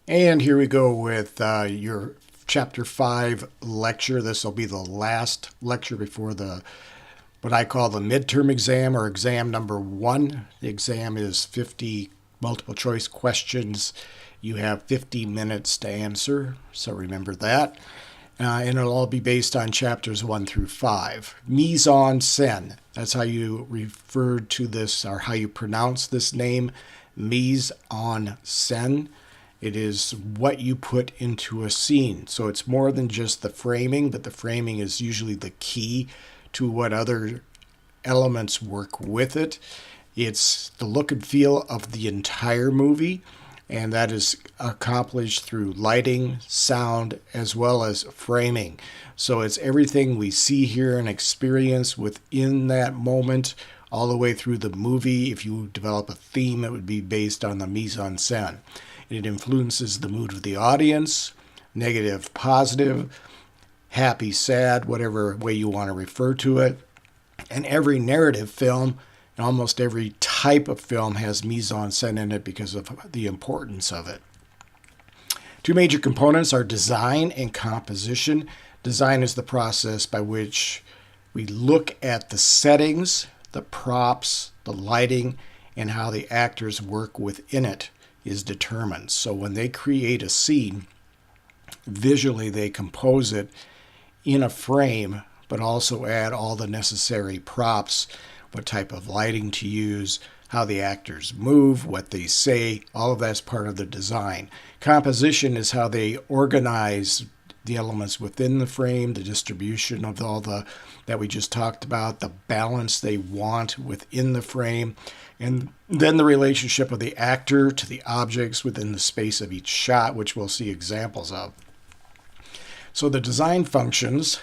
And here we go with your Chapter 5 lecture. This will be the last lecture before what I call the midterm exam, or exam number 1. The exam is 50 multiple choice questions. You have 50 minutes to answer, so remember that. And it'll all be based on chapters 1 through 5. Mise-en-scene. That's how you refer to this, or how you pronounce this name. Mise-en-scene. It is what you put into a scene. So it's more than just the framing, but the framing is usually the key to what other elements work with it. It's the look and feel of the entire movie, and that is accomplished through lighting, sound, as well as framing. So it's everything we see, hear, and experience within that moment all the way through the movie. If you develop a theme, it would be based on the mise-en-scene. It influences the mood of the audience, negative, positive, happy, sad, whatever way you want to refer to it. And every narrative film, and almost every type of film, has mise-en-scene in it because of the importance of it. Two major components are design and composition. Design is the process by which we look at the settings, the props, the lighting, and how the actors work within it is determined. So when they create a scene, visually they compose it in a frame, but also add all the necessary props, what type of lighting to use, how the actors move, what they say. All of that's part of the design. Composition is how they organize the elements within the frame, the distribution of all that we just talked about, the balance they want within the frame, and then the relationship of the actor to the objects within the space of each shot, which we'll see examples of. So the design functions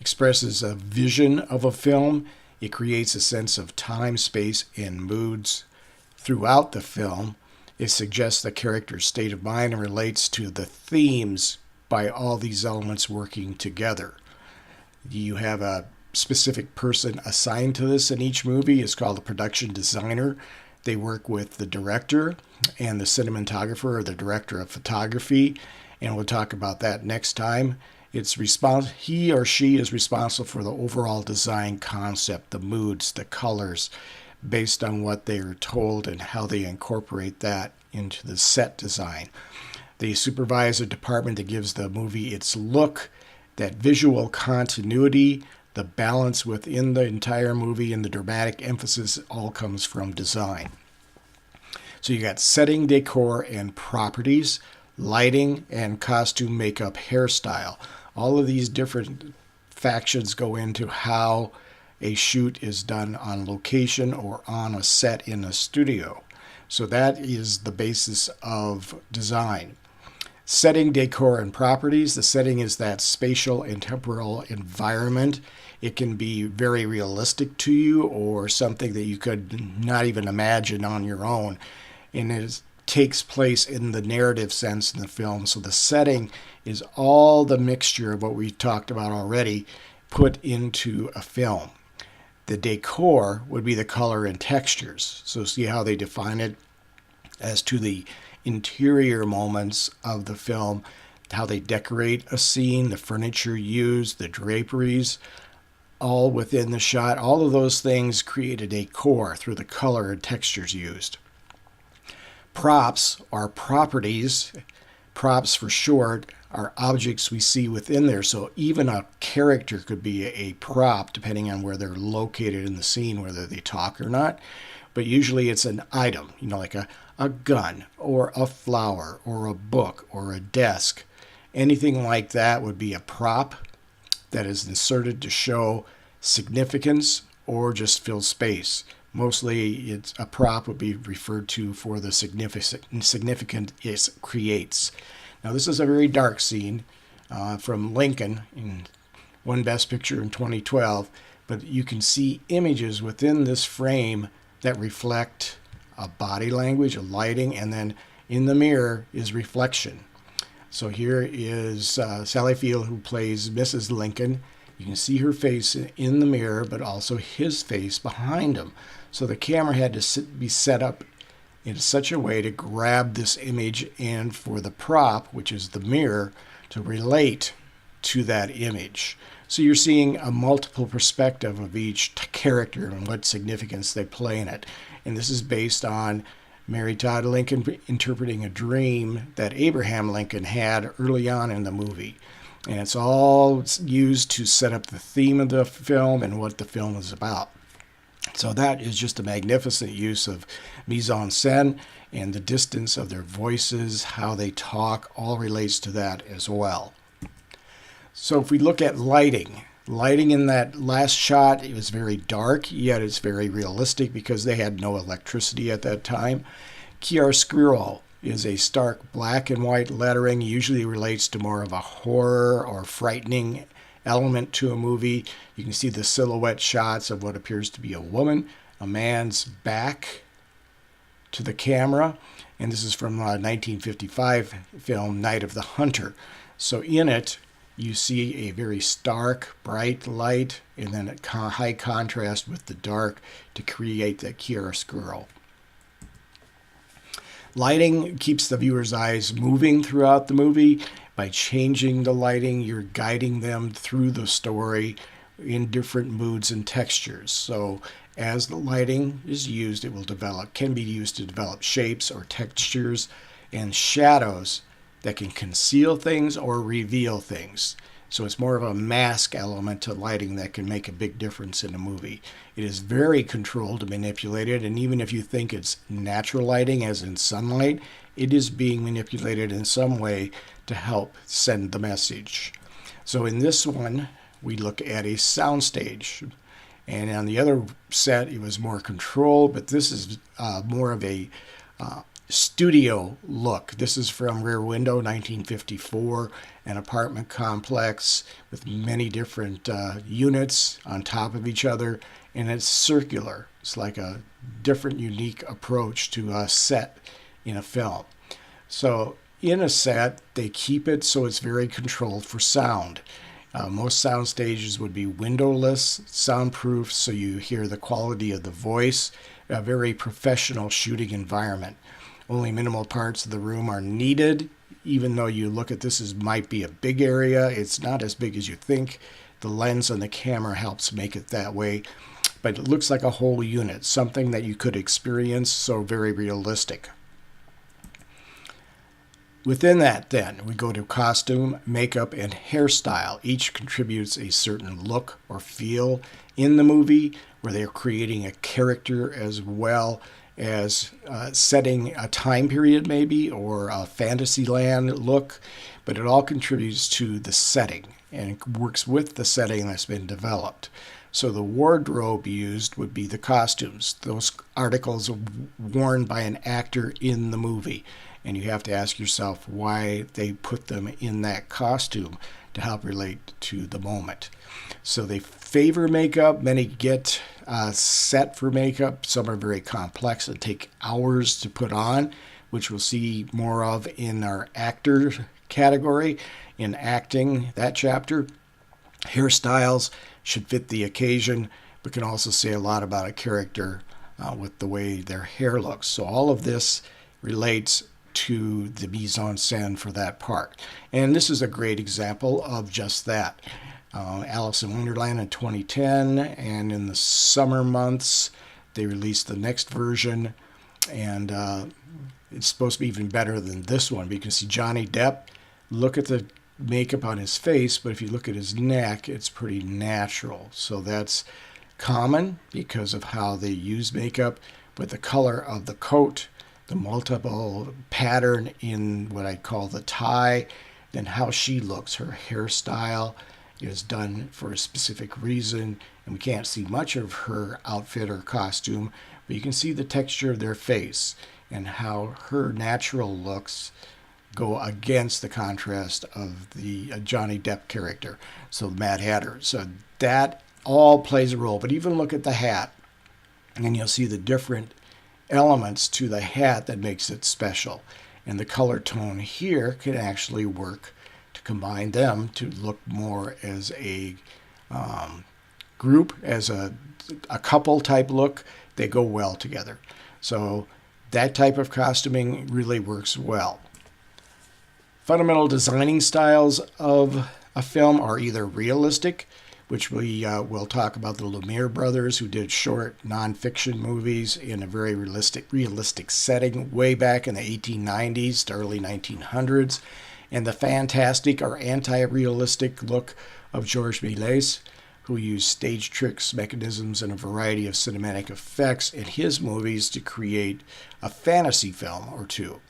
expresses a vision of a film. It creates a sense of time, space, and moods throughout the film. It suggests the character's state of mind and relates to the themes by all these elements working together. You have a specific person assigned to this in each movie. It's called a production designer. They work with the director and the cinematographer, or the director of photography, and we'll talk about that next time. He or she is responsible for the overall design concept, the moods, the colors, based on what they are told and how they incorporate that into the set design. They supervise the department that gives the movie its look, that visual continuity, the balance within the entire movie, and the dramatic emphasis all comes from design. So you got setting, decor, and properties, lighting, and costume, makeup, hairstyle. All of these different factions go into how a shoot is done on location or on a set in a studio. So that is the basis of design. Setting, decor, and properties. The setting is that spatial and temporal environment. It can be very realistic to you or something that you could not even imagine on your own. And it takes place in the narrative sense in the film. So the setting is all the mixture of what we talked about already put into a film. The decor would be the color and textures. So see how they define it as to the interior moments of the film, how they decorate a scene, the furniture used, the draperies, all within the shot. All of those things create a decor through the color and textures used. Props are properties. Props, for short, are objects we see within there. So even a character could be a prop depending on where they're located in the scene, whether they talk or not. But usually it's an item, like a gun or a flower or a book or a desk. Anything like that would be a prop that is inserted to show significance or just fill space. Mostly a prop would be referred to for the significant it creates. Now this is a very dark scene from Lincoln in won Best Picture in 2012, but you can see images within this frame that reflect a body language, a lighting, and then in the mirror is reflection. So here is Sally Field, who plays Mrs. Lincoln. You can see her face in the mirror, but also his face behind him. So the camera had to be set up in such a way to grab this image and for the prop, which is the mirror, to relate to that image. So you're seeing a multiple perspective of each character and what significance they play in it. And this is based on Mary Todd Lincoln interpreting a dream that Abraham Lincoln had early on in the movie. And it's all used to set up the theme of the film and what the film is about. So that is just a magnificent use of mise-en-scene, and the distance of their voices, how they talk, all relates to that as well. So if we look at lighting in that last shot, it was very dark, yet it's very realistic because they had no electricity at that time. Chiaroscuro is a stark black and white lettering, usually relates to more of a horror or frightening element to a movie. You can see the silhouette shots of what appears to be a woman, a man's back to the camera, and this is from a 1955 film, Night of the Hunter. So in it, you see a very stark, bright light, and then a high contrast with the dark to create that chiaroscuro. Lighting keeps the viewer's eyes moving throughout the movie. By changing the lighting, you're guiding them through the story in different moods and textures. So as the lighting is used, it can be used to develop shapes or textures and shadows that can conceal things or reveal things. So it's more of a mask element to lighting that can make a big difference in a movie. It is very controlled and manipulated, and even if you think it's natural lighting, as in sunlight, it is being manipulated in some way to help send the message. So in this one, we look at a soundstage. And on the other set, it was more controlled, but this is more of a studio look. This is from Rear Window, 1954, an apartment complex with many different units on top of each other, and it's circular. It's like a different, unique approach to a set in a film. So in a set, they keep it so it's very controlled for sound. Most sound stages would be windowless, soundproof, so you hear the quality of the voice, a very professional shooting environment. Only minimal parts of the room are needed. Even though you look at this as might be a big area, it's not as big as you think. The lens on the camera helps make it that way. But it looks like a whole unit, something that you could experience, so very realistic. Within that, then, we go to costume, makeup, and hairstyle. Each contributes a certain look or feel in the movie, where they're creating a character as well as setting a time period maybe, or a fantasyland look, but it all contributes to the setting and it works with the setting that's been developed. So the wardrobe used would be the costumes, those articles worn by an actor in the movie, and you have to ask yourself why they put them in that costume to help relate to the moment. So they favor makeup. Many get set for makeup. Some are very complex and take hours to put on, which we'll see more of in our actor category in acting, that chapter. Hairstyles should fit the occasion, but can also say a lot about a character with the way their hair looks. So all of this relates to the mise-en-scene for that part. And this is a great example of just that. Alice in Wonderland in 2010, and in the summer months they released the next version, and it's supposed to be even better than this one. But you can see Johnny Depp, look at the makeup on his face, but if you look at his neck, it's pretty natural. So that's common because of how they use makeup, but the color of the coat, the multiple pattern in what I call the tie, then how she looks, her hairstyle is done for a specific reason, and we can't see much of her outfit or costume, but you can see the texture of their face and how her natural looks go against the contrast of the Johnny Depp character, so the Mad Hatter. So that all plays a role, but even look at the hat, and you'll see the different elements to the hat that makes it special. And the color tone here can actually work to combine them to look more as a group, as a couple type look. They go well together. So That type of costuming really works well. Fundamental designing styles of a film are either realistic, which we will talk about the Lumiere brothers, who did short nonfiction movies in a very realistic setting way back in the 1890s to early 1900s, and the fantastic or anti-realistic look of Georges Méliès, who used stage tricks, mechanisms, and a variety of cinematic effects in his movies to create a fantasy film or two.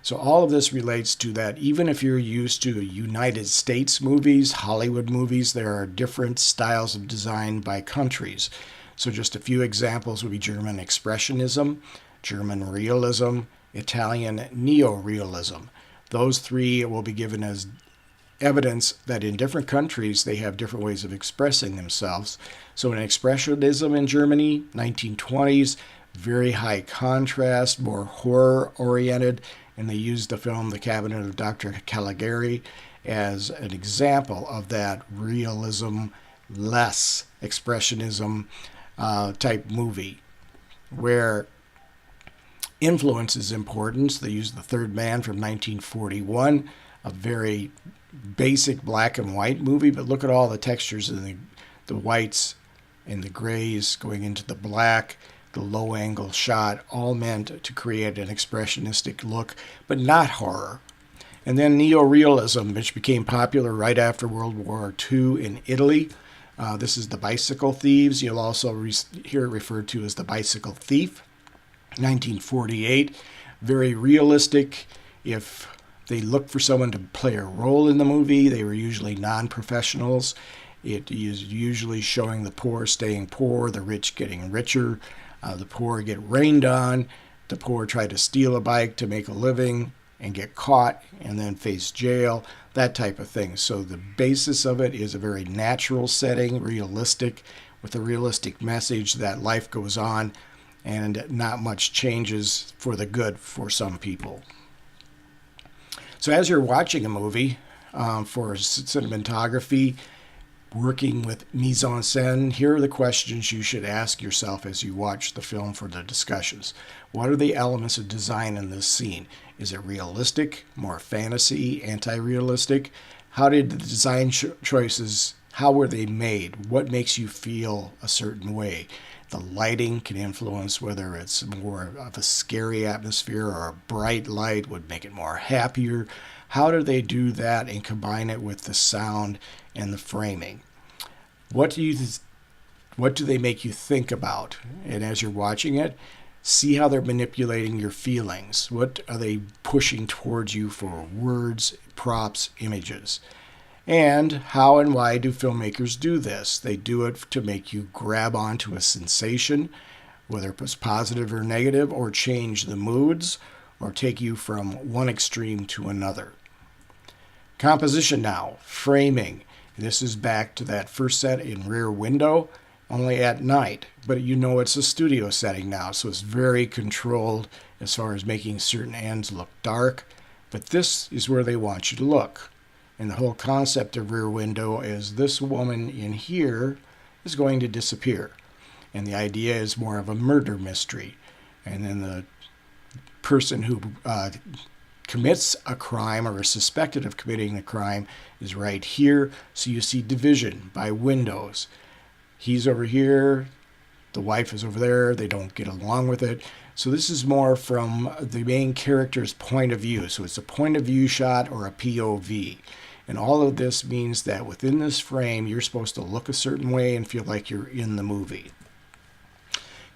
So all of this relates to that even if you're used to United States movies, Hollywood movies, there are different styles of design by countries. So just a few examples would be German Expressionism, German Realism, Italian Neorealism. Those three will be given as evidence that in different countries they have different ways of expressing themselves. So in Expressionism in Germany, 1920s, very high contrast, more horror-oriented, and they used the film The Cabinet of Dr. Caligari as an example of that realism, less expressionism type movie, where influence is important. They used The Third Man from 1941, a very basic black and white movie, but look at all the textures and the whites and the grays going into the black, the low angle shot, all meant to create an expressionistic look, but not horror. And then neorealism, which became popular right after World War II in Italy. This is The Bicycle Thieves. You'll also hear it referred to as The Bicycle Thief, 1948. Very realistic. If they looked for someone to play a role in the movie, they were usually non-professionals. It is usually showing the poor staying poor, the rich getting richer. The poor get rained on. The poor try to steal a bike to make a living and get caught and then face jail, that type of thing. So the basis of it is a very natural setting, realistic, with a realistic message that life goes on and not much changes for the good for some people. So as you're watching a movie, for cinematography, working with mise-en-scene, here are the questions you should ask yourself as you watch the film for the discussions. What are the elements of design in this scene? Is it realistic, more fantasy, anti-realistic? How did the design choices, how were they made? What makes you feel a certain way? The lighting can influence whether it's more of a scary atmosphere or a bright light would make it more happier. How do they do that and combine it with the sound and the framing? What do they make you think about? And as you're watching it, see how they're manipulating your feelings. What are they pushing towards you for words, props, images? And how and why do filmmakers do this? They do it to make you grab onto a sensation, whether it was positive or negative, or change the moods, or take you from one extreme to another. Composition now, framing. This is back to that first set in Rear Window, only at night. But you know it's a studio setting now, so it's very controlled as far as making certain ends look dark. But this is where they want you to look. And the whole concept of Rear Window is this woman in here is going to disappear. And the idea is more of a murder mystery. And then the person who commits a crime or is suspected of committing the crime is right here. So you see division by windows. He's over here, the wife is over there, they don't get along with it. So this is more from the main character's point of view. So it's a point of view shot or a POV. And all of this means that within this frame, you're supposed to look a certain way and feel like you're in the movie.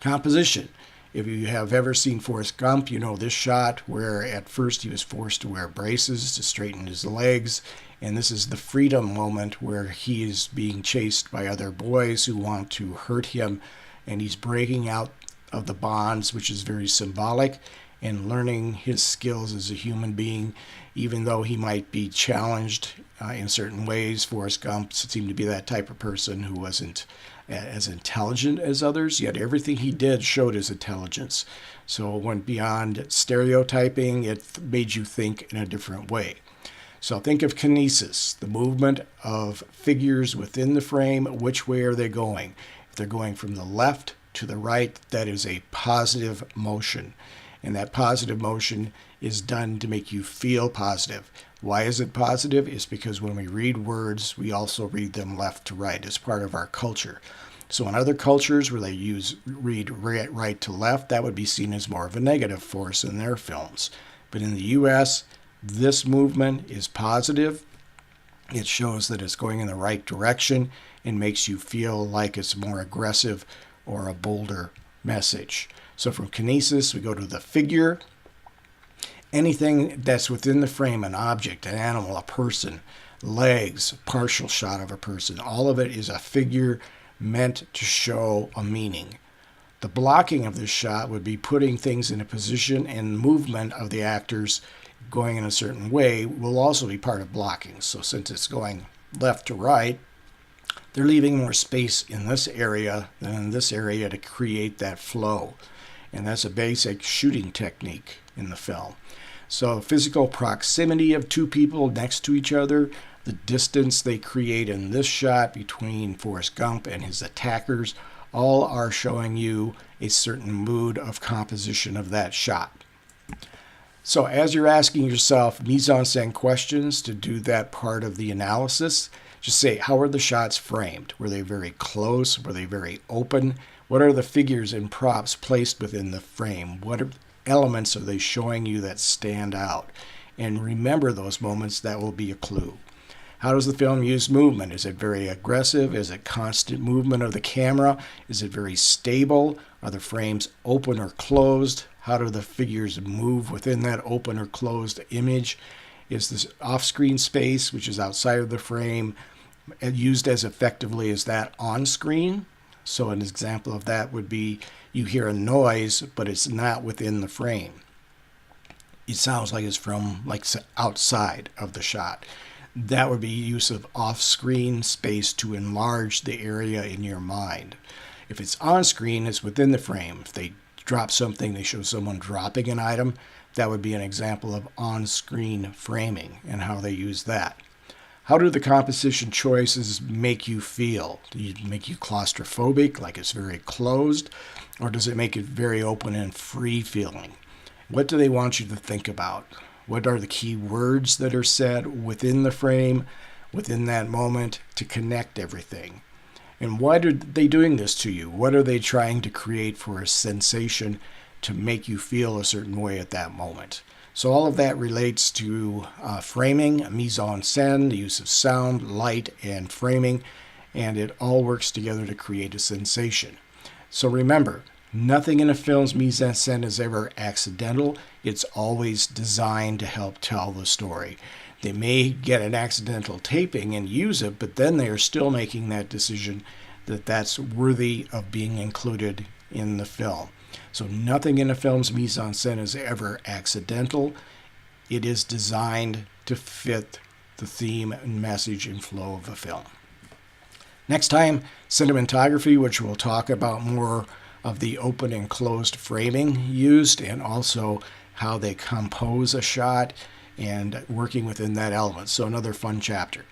Composition. If you have ever seen Forrest Gump, you know this shot where at first he was forced to wear braces to straighten his legs. And this is the freedom moment where he is being chased by other boys who want to hurt him. And he's breaking out of the bonds, which is very symbolic, and learning his skills as a human being, even though he might be challenged in certain ways. Forrest Gump seemed to be that type of person who wasn't as intelligent as others, yet everything he did showed his intelligence. So it went beyond stereotyping, it made you think in a different way. So think of kinesis, the movement of figures within the frame. Which way are they going? If they're going from the left to the right, that is a positive motion. And that positive motion is done to make you feel positive. Why is it positive? It's because when we read words, we also read them left to right as part of our culture. So in other cultures where they read right to left, that would be seen as more of a negative force in their films. But in the U.S., this movement is positive. It shows that it's going in the right direction and makes you feel like it's more aggressive or a bolder message. So from kinesis, we go to the figure. Anything that's within the frame, an object, an animal, a person, legs, partial shot of a person, all of it is a figure meant to show a meaning. The blocking of this shot would be putting things in a position, and movement of the actors going in a certain way will also be part of blocking. So since it's going left to right, they're leaving more space in this area than in this area to create that flow. And that's a basic shooting technique in the film. So physical proximity of two people next to each other, the distance they create in this shot between Forrest Gump and his attackers, all are showing you a certain mood of composition of that shot. So as you're asking yourself mise-en-scene questions to do that part of the analysis, just say, how are the shots framed? Were they very close? Were they very open? What are the figures and props placed within the frame? What elements are they showing you that stand out? And remember those moments. That will be a clue. How does the film use movement? Is it very aggressive? Is it constant movement of the camera? Is it very stable? Are the frames open or closed? How do the figures move within that open or closed image? Is this off-screen space, which is outside of the frame, used as effectively as that on-screen? So an example of that would be you hear a noise, but it's not within the frame. It sounds like it's from outside of the shot. That would be use of off-screen space to enlarge the area in your mind. If it's on-screen, it's within the frame. If they drop something, they show someone dropping an item, that would be an example of on-screen framing and how they use that. How do the composition choices make you feel? Do it make you claustrophobic, like it's very closed, or does it make it very open and free feeling? What do they want you to think about? What are the key words that are said within the frame, within that moment, to connect everything? And why are they doing this to you? What are they trying to create for a sensation to make you feel a certain way at that moment? So all of that relates to framing, mise-en-scene, the use of sound, light, and framing, and it all works together to create a sensation. So remember, nothing in a film's mise-en-scene is ever accidental. It's always designed to help tell the story. They may get an accidental taping and use it, but then they are still making that decision that that's worthy of being included in the film. So nothing in a film's mise-en-scene is ever accidental. It is designed to fit the theme and message and flow of the film. Next time, cinematography, which we'll talk about more of the open and closed framing used, and also how they compose a shot and working within that element. So another fun chapter.